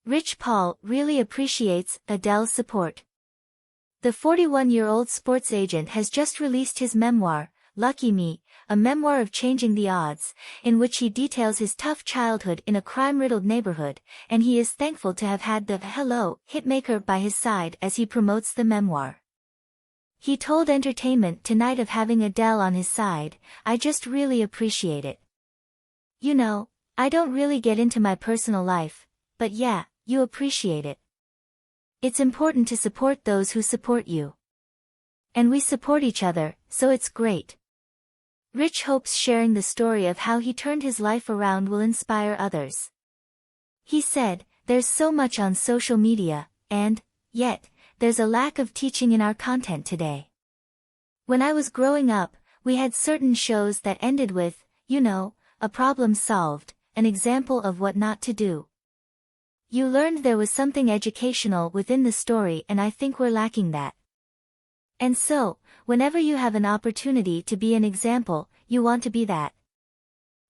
Rich Paul really appreciates Adele's support. The 41-year-old sports agent has just released his memoir, Lucky Me, a memoir of changing the odds, in which he details his tough childhood in a crime-riddled neighborhood, and he is thankful to have had the "Hello, hitmaker" by his side as he promotes the memoir. He told Entertainment Tonight of having Adele on his side, "I just really appreciate it. You know, I don't really get into my personal life, but yeah, you appreciate it. It's important to support those who support you. And we support each other, so it's great." Rich hopes sharing the story of how he turned his life around will inspire others. He said, "There's so much on social media, and, yet, there's a lack of teaching in our content today. When I was growing up, we had certain shows that ended with, you know, a problem solved, an example of what not to do. You learned there was something educational within the story, and I think we're lacking that. And so, whenever you have an opportunity to be an example, you want to be that."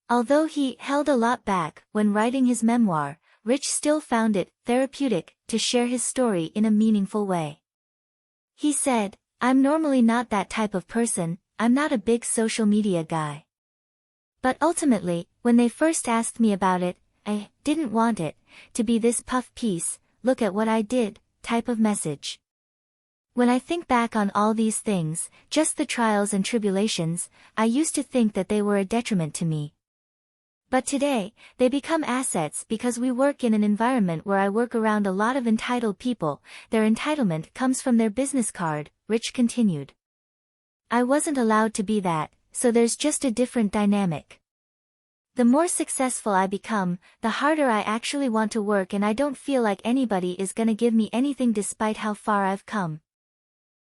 Although he held a lot back when writing his memoir, Rich still found it therapeutic to share his story in a meaningful way. He said, "I'm normally not that type of person, I'm not a big social media guy. But ultimately, when they first asked me about it, I didn't want it to be this puff piece, look at what I did, type of message. When I think back on all these things, just the trials and tribulations, I used to think that they were a detriment to me. But today, they become assets because we work in an environment where I work around a lot of entitled people, their entitlement comes from their business card," Rich continued. "I wasn't allowed to be that, so there's just a different dynamic. The more successful I become, the harder I actually want to work, and I don't feel like anybody is gonna give me anything despite how far I've come."